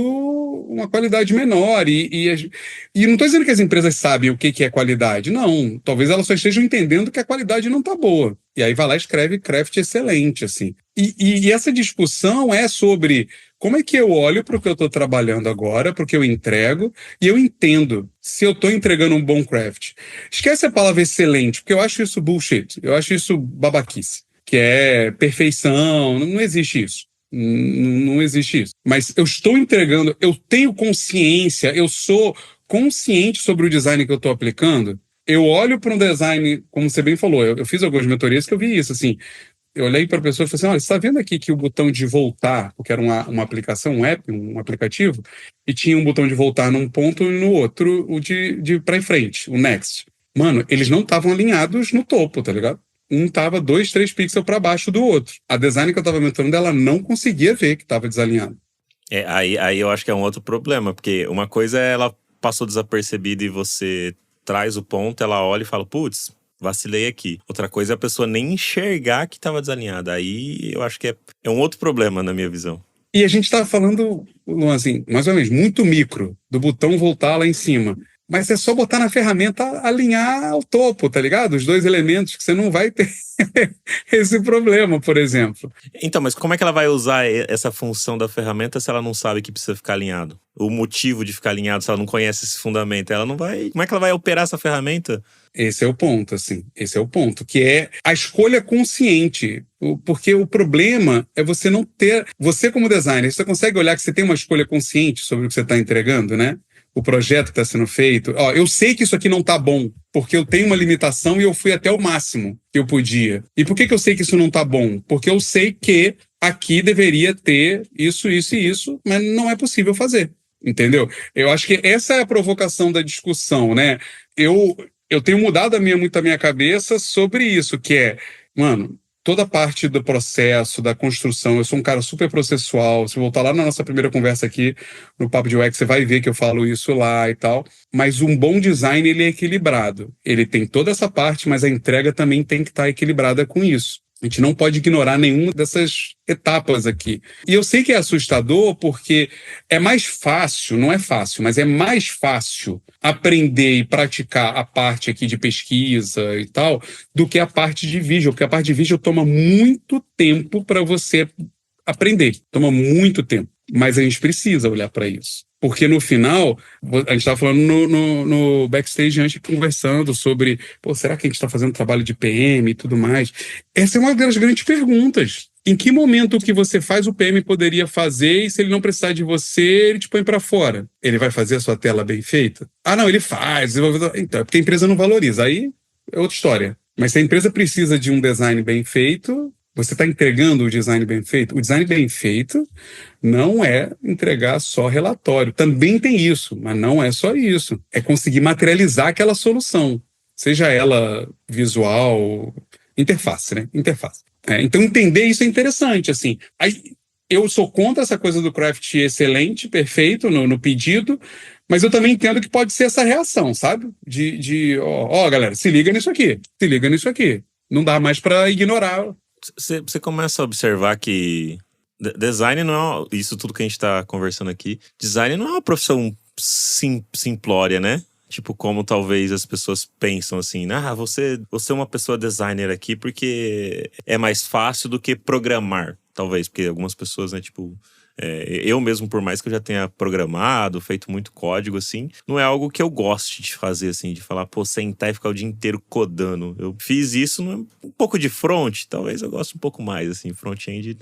uma qualidade menor. E não estou dizendo que as empresas sabem o que é qualidade. Não, talvez elas só estejam entendendo que a qualidade não está boa. E aí vai lá e escreve craft excelente, assim. E essa discussão é sobre como é que eu olho para o que eu estou trabalhando agora, para o que eu entrego, e eu entendo se eu estou entregando um bom craft. Esquece a palavra excelente, porque eu acho isso bullshit, eu acho isso babaquice, que é perfeição, não existe isso. Não existe isso. Mas eu estou entregando, eu tenho consciência, eu sou consciente sobre o design que eu estou aplicando. Eu olho para um design, como você bem falou, eu fiz algumas mentorias que eu vi isso, assim. Eu olhei para a pessoa e falei assim, olha, você está vendo aqui que o botão de voltar, porque era uma aplicação, um app, um aplicativo, e tinha um botão de voltar num ponto e no outro o de para em frente, o next. Mano, eles não estavam alinhados no topo, tá ligado? Um tava 2, 3 pixels para baixo do outro. A design que eu tava mentorando, ela não conseguia ver que tava desalinhado. Aí eu acho que é um outro problema, porque uma coisa é ela passou desapercebida e você traz o ponto, ela olha e fala, putz, vacilei aqui. Outra coisa é a pessoa nem enxergar que estava desalinhada. Aí eu acho que é um outro problema na minha visão. E a gente tá falando, Luan, assim, mais ou menos, muito micro, do botão voltar lá em cima. Mas é só botar na ferramenta alinhar ao topo, tá ligado? Os dois elementos que você não vai ter esse problema, por exemplo. Então, mas como é que ela vai usar essa função da ferramenta se ela não sabe que precisa ficar alinhado? O motivo de ficar alinhado, se ela não conhece esse fundamento, ela não vai... Como é que ela vai operar essa ferramenta? Esse é o ponto, assim. Esse é o ponto, que é a escolha consciente. Porque o problema é você não ter... Você, como designer, você consegue olhar que você tem uma escolha consciente sobre o que você está entregando, né? O projeto que está sendo feito. Ó, eu sei que isso aqui não está bom, porque eu tenho uma limitação e eu fui até o máximo que eu podia. E por que eu sei que isso não está bom? Porque eu sei que aqui deveria ter isso, isso e isso, mas não é possível fazer. Entendeu? Eu acho que essa é a provocação da discussão, né? Eu tenho mudado muito a minha cabeça sobre isso, que é, mano, toda a parte do processo, da construção, eu sou um cara super processual. Se voltar lá na nossa primeira conversa aqui, no Papo de UX, você vai ver que eu falo isso lá e tal. Mas um bom design, ele é equilibrado. Ele tem toda essa parte, mas a entrega também tem que estar equilibrada com isso. A gente não pode ignorar nenhuma dessas etapas aqui. E eu sei que é assustador porque é mais fácil, não é fácil, mas é mais fácil aprender e praticar a parte aqui de pesquisa e tal do que a parte de visual, porque a parte de visual toma muito tempo para você aprender, toma muito tempo. Mas a gente precisa olhar para isso. Porque no final, a gente estava falando no backstage antes, conversando sobre, pô, será que a gente está fazendo trabalho de PM e tudo mais? Essa é uma das grandes perguntas. Em que momento o que você faz o PM poderia fazer e se ele não precisar de você, ele te põe para fora? Ele vai fazer a sua tela bem feita? Ah, não, ele faz. Então, é porque a empresa não valoriza. Aí é outra história. Mas se a empresa precisa de um design bem feito, você está entregando o design bem feito? O design bem feito não é entregar só relatório. Também tem isso, mas não é só isso. É conseguir materializar aquela solução. Seja ela visual, interface, né? Interface. Então entender isso é interessante, assim. Aí, eu sou contra essa coisa do craft excelente, perfeito, no pedido, mas eu também entendo que pode ser essa reação, sabe? Ó, galera, se liga nisso aqui. Se liga nisso aqui. Não dá mais para ignorar. Você começa a observar que design não é isso tudo que a gente tá conversando aqui. Design não é uma profissão simplória, né? Tipo, como talvez as pessoas pensam assim, você é uma pessoa designer aqui porque é mais fácil do que programar, talvez, porque algumas pessoas, né, tipo... eu mesmo, por mais que eu já tenha programado, feito muito código, assim, não é algo que eu goste de fazer, assim, de falar, pô, sentar e ficar o dia inteiro codando. Eu fiz isso um pouco de front, talvez eu goste um pouco mais, assim, front-end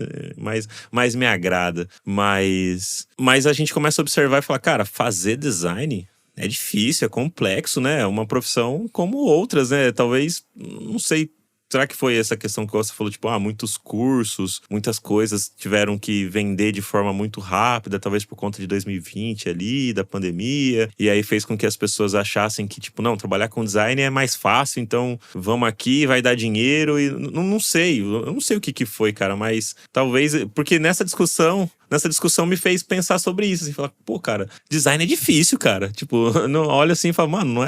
mais me agrada. Mas a gente começa a observar e falar, cara, fazer design é difícil, é complexo, né? É uma profissão como outras, né? Talvez, não sei. Será que foi essa questão que você falou, tipo, muitos cursos, muitas coisas tiveram que vender de forma muito rápida, talvez por conta de 2020 ali, da pandemia, e aí fez com que as pessoas achassem que, tipo, não, trabalhar com design é mais fácil, então vamos aqui, vai dar dinheiro, e não sei, eu não sei o que foi, cara, mas talvez, porque nessa discussão me fez pensar sobre isso, assim, falar, pô, cara, design é difícil, cara. Tipo, não, olha assim e fala, mano,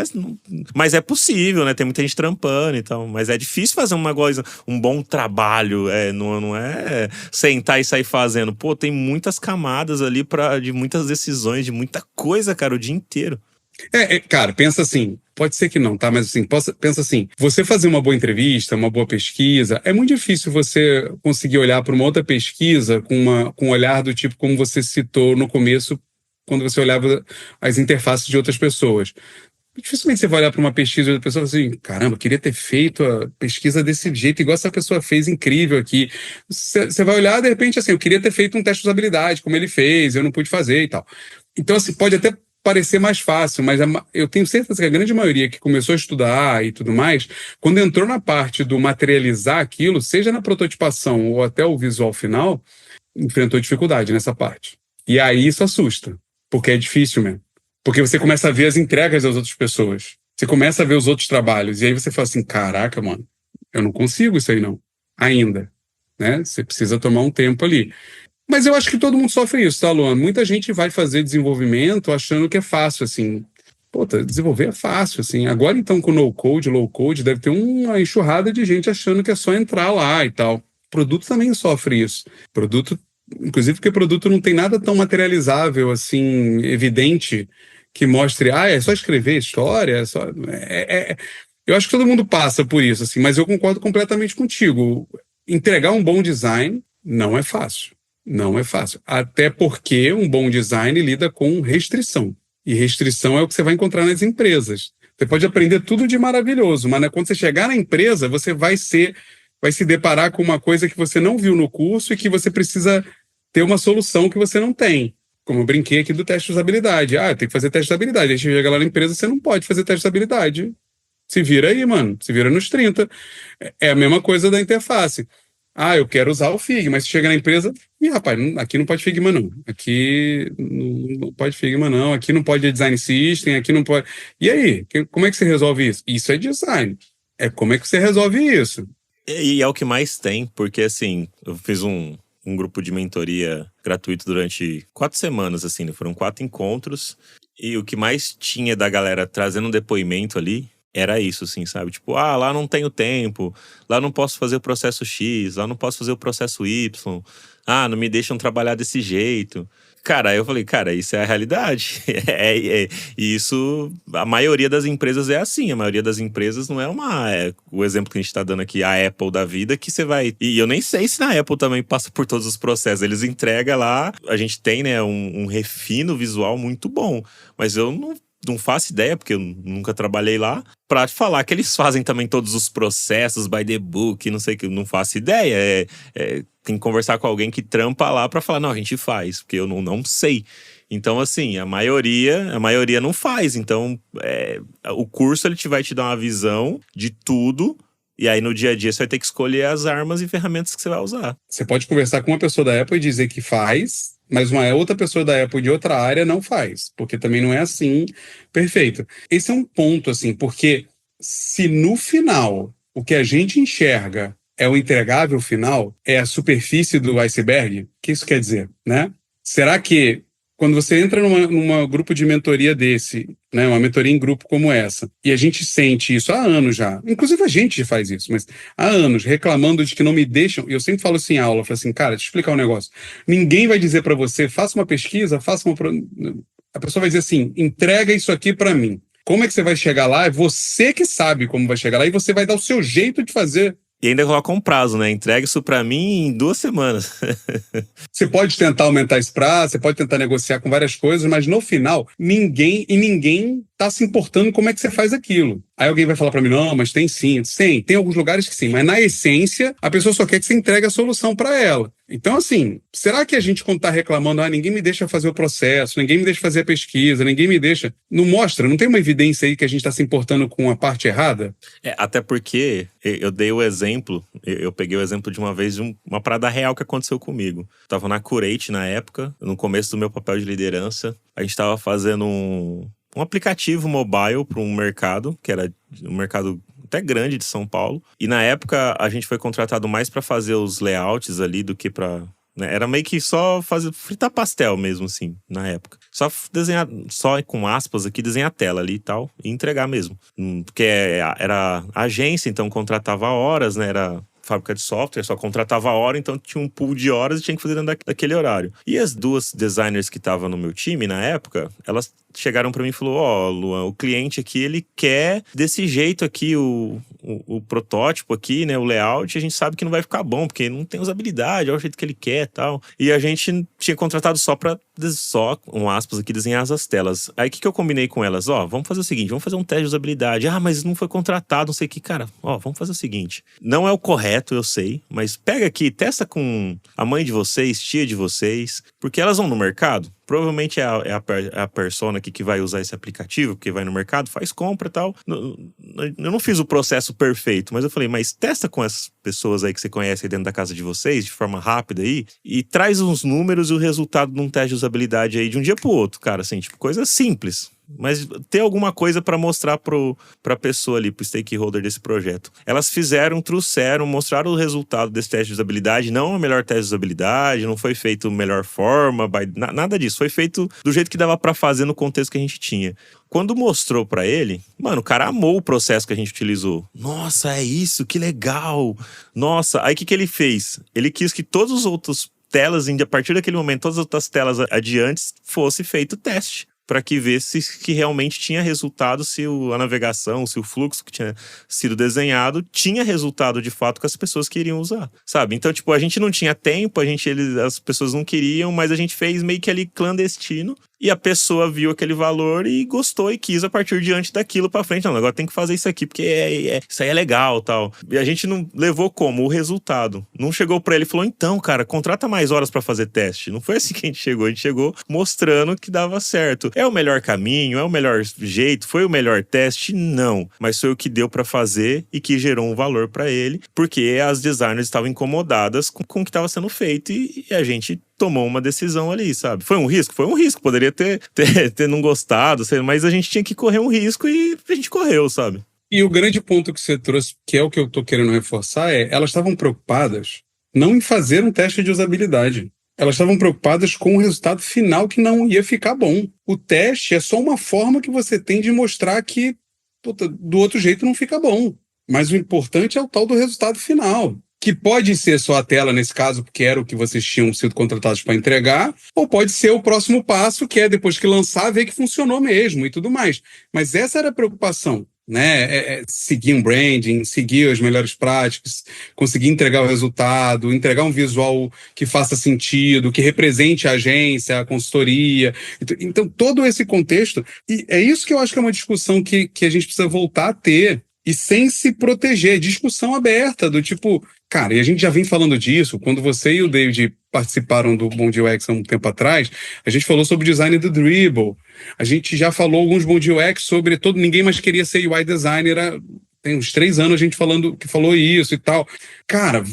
mas é possível, né? Tem muita gente trampando e tal, mas é difícil fazer uma coisa, um bom trabalho, não é sentar e sair fazendo. Pô, tem muitas camadas ali de muitas decisões, de muita coisa, cara, o dia inteiro. Cara, pensa assim, pode ser que não, tá? Mas assim, pensa assim, você fazer uma boa entrevista, uma boa pesquisa, é muito difícil você conseguir olhar para uma outra pesquisa com um olhar do tipo como você citou no começo, quando você olhava as interfaces de outras pessoas. Dificilmente você vai olhar para uma pesquisa de outra pessoa e falar assim, caramba, eu queria ter feito a pesquisa desse jeito, igual essa pessoa fez, incrível aqui. Você vai olhar, de repente, assim, eu queria ter feito um teste de usabilidade, como ele fez, eu não pude fazer e tal. Então, assim, pode até parecer mais fácil, mas eu tenho certeza que a grande maioria que começou a estudar e tudo mais, quando entrou na parte do materializar aquilo, seja na prototipação ou até o visual final, enfrentou dificuldade nessa parte. E aí isso assusta, porque é difícil mesmo. Porque você começa a ver as entregas das outras pessoas. Você começa a ver os outros trabalhos, e aí você fala assim, caraca, mano, eu não consigo isso aí não, ainda, né? Você precisa tomar um tempo ali. Mas eu acho que todo mundo sofre isso, tá, Luan? Muita gente vai fazer desenvolvimento achando que é fácil, assim. Pô, desenvolver é fácil, assim. Agora, então, com no-code, low-code, deve ter uma enxurrada de gente achando que é só entrar lá e tal. Produto também sofre isso. Produto, inclusive porque produto não tem nada tão materializável, assim, evidente, que mostre, é só escrever história, é só... Eu acho que todo mundo passa por isso, assim, mas eu concordo completamente contigo. Entregar um bom design não é fácil. Não é fácil. Até porque um bom design lida com restrição. E restrição é o que você vai encontrar nas empresas. Você pode aprender tudo de maravilhoso, mas quando você chegar na empresa, você vai se deparar com uma coisa que você não viu no curso e que você precisa ter uma solução que você não tem. Como eu brinquei aqui do teste de usabilidade. Tem que fazer teste de usabilidade. Aí você chega lá na empresa, você não pode fazer teste de usabilidade. Se vira aí, mano. Se vira nos 30. É a mesma coisa da interface. Eu quero usar o Figma, mas chega na empresa, rapaz, aqui não pode Figma não, aqui não pode Figma não, aqui não pode Design System, aqui não pode... E aí, como é que você resolve isso? Isso é design, como é que você resolve isso? E é o que mais tem, porque assim, eu fiz um grupo de mentoria gratuito durante 4 semanas, assim, foram 4 encontros, e o que mais tinha da galera trazendo um depoimento ali, era isso, assim, sabe? Tipo, lá não tenho tempo, lá não posso fazer o processo X, lá não posso fazer o processo Y, não me deixam trabalhar desse jeito. Cara, aí eu falei, cara, isso é a realidade. E isso, a maioria das empresas é assim, a maioria das empresas não é o exemplo que a gente tá dando aqui, a Apple da vida, que você vai... E eu nem sei se na Apple também passa por todos os processos, eles entregam lá, a gente tem, né, um refino visual muito bom, mas eu não faço ideia, porque eu nunca trabalhei lá, pra falar que eles fazem também todos os processos by the book, não sei o que, não faço ideia. Tem que conversar com alguém que trampa lá pra falar, não, a gente faz, porque eu não sei. Então, assim, a maioria não faz. Então, o curso ele vai te dar uma visão de tudo, e aí no dia a dia você vai ter que escolher as armas e ferramentas que você vai usar. Você pode conversar com uma pessoa da Apple e dizer que faz, mas uma outra pessoa da Apple de outra área não faz, porque também não é assim perfeito. Esse é um ponto, assim, porque se no final o que a gente enxerga é o entregável final, é a superfície do iceberg, o que isso quer dizer, né? Será que quando você entra numa grupo de mentoria desse, né, uma mentoria em grupo como essa, e a gente sente isso há anos já, inclusive a gente faz isso, mas há anos, reclamando de que não me deixam, e eu sempre falo assim em aula, eu falo assim, cara, deixa eu explicar um negócio, ninguém vai dizer para você, faça uma pesquisa, a pessoa vai dizer assim, entrega isso aqui para mim. Como é que você vai chegar lá? É você que sabe como vai chegar lá, e você vai dar o seu jeito de fazer. E ainda coloca um prazo, né? Entrega isso pra mim em 2 semanas. Você pode tentar aumentar esse prazo, você pode tentar negociar com várias coisas, mas no final, ninguém tá se importando como é que você faz aquilo. Aí alguém vai falar para mim, não, mas tem sim. Sim, tem alguns lugares que sim, mas na essência, a pessoa só quer que você entregue a solução para ela. Então, assim, será que a gente, quando tá reclamando, ninguém me deixa fazer o processo, ninguém me deixa fazer a pesquisa, ninguém me deixa... Não mostra, não tem uma evidência aí que a gente tá se importando com a parte errada? Até porque eu dei o exemplo, eu peguei o exemplo de uma vez de uma parada real que aconteceu comigo. Tava na Curate na época, no começo do meu papel de liderança, a gente tava fazendo um aplicativo mobile para um mercado, que era um mercado até grande de São Paulo. E na época a gente foi contratado mais para fazer os layouts ali do que para... Né? Era meio que só fritar pastel mesmo, assim, na época. Só desenhar, só com aspas aqui, desenhar a tela ali e tal, e entregar mesmo. Porque era agência, então contratava horas, né? Era fábrica de software, só contratava a hora, então tinha um pool de horas e tinha que fazer dentro daquele horário. E as 2 designers que estavam no meu time na época, elas chegaram pra mim e falaram, Luan, o cliente aqui, ele quer desse jeito aqui o protótipo aqui, né, o layout, a gente sabe que não vai ficar bom, porque não tem usabilidade, é o jeito que ele quer e tal. E a gente tinha contratado só, com aspas aqui, desenhar as telas. Aí o que eu combinei com elas? Vamos fazer o seguinte, vamos fazer um teste de usabilidade. Mas não foi contratado, não sei o que. Cara, vamos fazer o seguinte, não é o correto, eu sei, mas pega aqui, testa com a mãe de vocês, tia de vocês, porque elas vão no mercado, provavelmente é a persona que vai usar esse aplicativo, porque vai no mercado, faz compra e tal. Eu não fiz o processo perfeito, mas eu falei, mas testa com essas pessoas aí que você conhece aí dentro da casa de vocês, de forma rápida aí, e traz uns números e o resultado de um teste de usabilidade aí de um dia pro outro, cara, assim, tipo, coisa simples. mas ter alguma coisa para mostrar pra pessoa ali, pro stakeholder desse projeto. Elas trouxeram, mostraram o resultado desse teste de usabilidade, não a melhor teste de usabilidade, não foi feito da melhor forma, nada disso, foi feito do jeito que dava para fazer no contexto que a gente tinha. Quando mostrou pra ele, mano, o cara amou o processo que a gente utilizou. Nossa, é isso, que legal! Nossa, aí o que ele fez? Ele quis que todos os outros telas, a partir daquele momento, todas as outras telas adiante, fosse feito teste. Para que visse que realmente tinha resultado, se a navegação, se o fluxo que tinha sido desenhado tinha resultado de fato que as pessoas queriam usar, sabe? Então, tipo, a gente não tinha tempo, as pessoas não queriam, mas a gente fez meio que ali clandestino. E a pessoa viu aquele valor e gostou e quis a partir diante daquilo pra frente. Não, agora tem que fazer isso aqui, porque isso aí é legal, tal. E a gente não levou como? O resultado. Não chegou pra ele e falou, então, cara, contrata mais horas pra fazer teste. Não foi assim que a gente chegou mostrando que dava certo. É o melhor caminho? É o melhor jeito? Foi o melhor teste? Não. Mas foi o que deu pra fazer e que gerou um valor pra ele, porque as designers estavam incomodadas com o que estava sendo feito e a gente tomou uma decisão ali, sabe? Foi um risco? Foi um risco. Poderia ter não gostado, mas a gente tinha que correr um risco e a gente correu, sabe? E o grande ponto que você trouxe, que é o que eu tô querendo reforçar, elas estavam preocupadas não em fazer um teste de usabilidade. Elas estavam preocupadas com o resultado final que não ia ficar bom. O teste é só uma forma que você tem de mostrar que do outro jeito não fica bom. Mas o importante é o tal do resultado final. Que pode ser só a tela nesse caso, porque era o que vocês tinham sido contratados para entregar, ou pode ser o próximo passo, que é depois que lançar, ver que funcionou mesmo e tudo mais. Mas essa era a preocupação, né? Seguir um branding, seguir as melhores práticas, conseguir entregar o resultado, entregar um visual que faça sentido, que represente a agência, a consultoria. Então, todo esse contexto, e é isso que eu acho que é uma discussão que a gente precisa voltar a ter, e sem se proteger, discussão aberta, do tipo, cara, e a gente já vem falando disso, quando você e o David participaram do Bom Dia UX há um tempo atrás, a gente falou sobre o design do Dribbble, a gente já falou alguns Bom Dia UX sobre ninguém mais queria ser UI designer, tem uns 3 anos a gente falou isso e tal. Cara,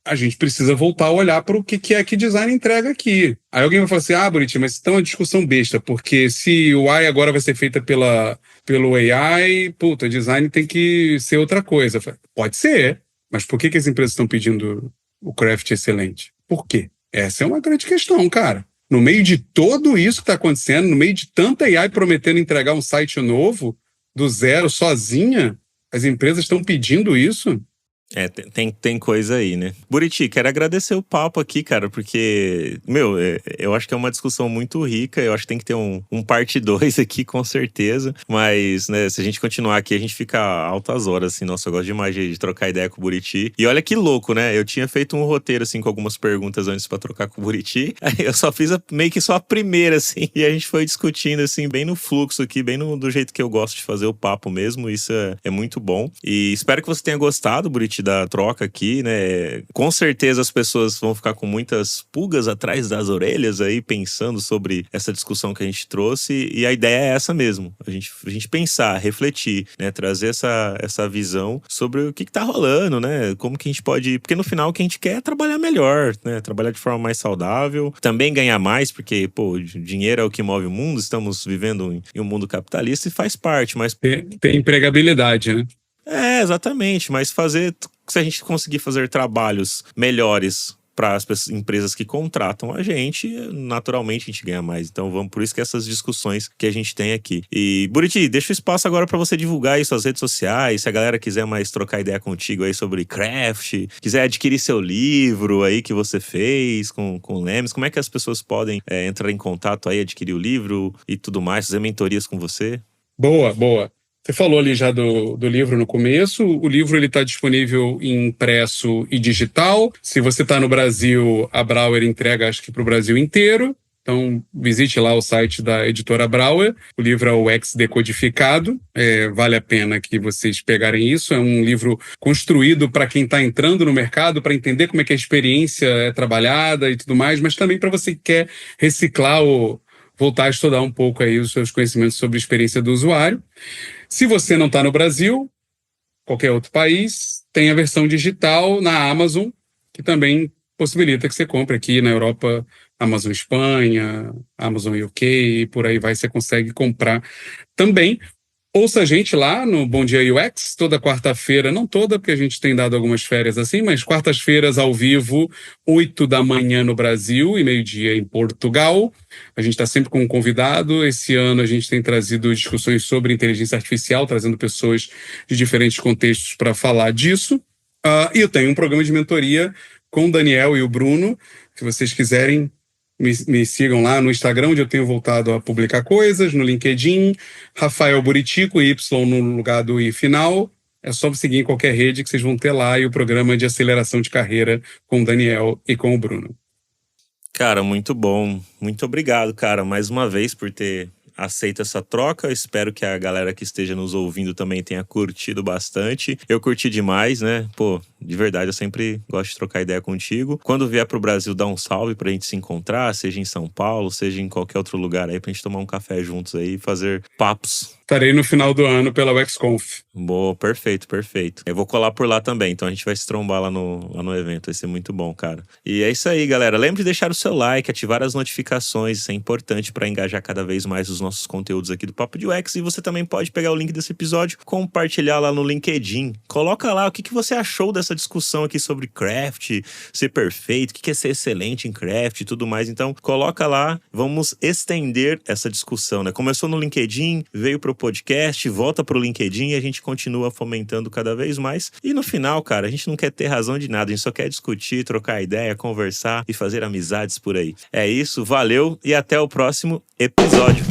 a gente precisa voltar a olhar para o que é que design entrega aqui. Aí alguém vai falar assim, Buriti, mas isso é uma discussão besta, porque se o UI agora vai ser feita pelo AI, design tem que ser outra coisa. Pode ser, mas por que as empresas estão pedindo o craft excelente? Por quê? Essa é uma grande questão, cara. No meio de tudo isso que está acontecendo, no meio de tanta AI prometendo entregar um site novo, do zero, sozinha, as empresas estão pedindo isso? Tem coisa aí, né? Buriti, quero agradecer o papo aqui, cara, porque, eu acho que é uma discussão muito rica, eu acho que tem que ter um parte 2 aqui, com certeza, mas, né, se a gente continuar aqui, a gente fica altas horas, assim, nossa, eu gosto demais de trocar ideia com o Buriti. E olha que louco, né? Eu tinha feito um roteiro, assim, com algumas perguntas antes pra trocar com o Buriti, aí eu só fiz meio que só a primeira, assim, e a gente foi discutindo, assim, bem no fluxo aqui, bem do jeito que eu gosto de fazer o papo mesmo, isso é muito bom. E espero que você tenha gostado, Buriti, da troca aqui, né? Com certeza as pessoas vão ficar com muitas pulgas atrás das orelhas aí, pensando sobre essa discussão que a gente trouxe, e a ideia é essa mesmo, a gente pensar, refletir, né? Trazer essa visão sobre o que tá rolando, né? Como que a gente pode... Porque no final o que a gente quer é trabalhar melhor, né? Trabalhar de forma mais saudável, também ganhar mais, porque, dinheiro é o que move o mundo, estamos vivendo em um mundo capitalista e faz parte, mas... Tem empregabilidade, né? Exatamente, mas se a gente conseguir fazer trabalhos melhores para as empresas que contratam a gente, naturalmente a gente ganha mais. Então por isso que essas discussões que a gente tem aqui. E, Buriti, deixa o espaço agora para você divulgar aí suas redes sociais, se a galera quiser mais trocar ideia contigo aí sobre craft, quiser adquirir seu livro aí que você fez com o Lemes, como é que as pessoas podem entrar em contato aí, adquirir o livro e tudo mais, fazer mentorias com você? Boa. Você falou ali já do livro no começo. O livro está disponível em impresso e digital. Se você está no Brasil, a Brauer entrega, acho que para o Brasil inteiro. Então, visite lá o site da editora Brauer. O livro é o UX Decodificado. Vale a pena que vocês pegarem isso. É um livro construído para quem está entrando no mercado, para entender como é que a experiência é trabalhada e tudo mais, mas também para você que quer reciclar ou voltar a estudar um pouco aí os seus conhecimentos sobre a experiência do usuário. Se você não está no Brasil, qualquer outro país, tem a versão digital na Amazon, que também possibilita que você compre aqui na Europa Amazon Espanha, Amazon UK e por aí vai, você consegue comprar também. Ouça a gente lá no Bom Dia UX, toda quarta-feira, não toda, porque a gente tem dado algumas férias assim, mas quartas-feiras ao vivo, 8 da manhã no Brasil e meio-dia em Portugal. A gente está sempre com um convidado. Esse ano a gente tem trazido discussões sobre inteligência artificial, trazendo pessoas de diferentes contextos para falar disso. E eu tenho um programa de mentoria com o Daniel e o Bruno. Se vocês quiserem, me sigam lá no Instagram, onde eu tenho voltado a publicar coisas, no LinkedIn, Rafael Buriti, com Y no lugar do I final. É só seguir em qualquer rede que vocês vão ter lá, e o programa de aceleração de carreira com o Daniel e com o Bruno. Cara, muito bom. Muito obrigado, cara, mais uma vez por ter aceito essa troca. Espero que a galera que esteja nos ouvindo também tenha curtido bastante. Eu curti demais, né? Pô, de verdade, eu sempre gosto de trocar ideia contigo. Quando vier pro Brasil, dá um salve pra gente se encontrar, seja em São Paulo, seja em qualquer outro lugar aí, pra gente tomar um café juntos aí e fazer papos. Estarei no final do ano pela UXConf. Boa, perfeito, perfeito. Eu vou colar por lá também, então a gente vai se trombar lá no evento, vai ser muito bom, cara. E é isso aí, galera. Lembre de deixar o seu like, ativar as notificações, isso é importante para engajar cada vez mais os nossos conteúdos aqui do Papo de UX. E você também pode pegar o link desse episódio, compartilhar lá no LinkedIn. Coloca lá o que você achou dessa discussão aqui sobre craft, ser perfeito, o que é ser excelente em craft e tudo mais. Então, coloca lá, vamos estender essa discussão, né? Começou no LinkedIn, veio pro podcast, volta pro LinkedIn e a gente continua fomentando cada vez mais. E no final, cara, a gente não quer ter razão de nada, a gente só quer discutir, trocar ideia, conversar e fazer amizades por aí. É isso, valeu e até o próximo episódio.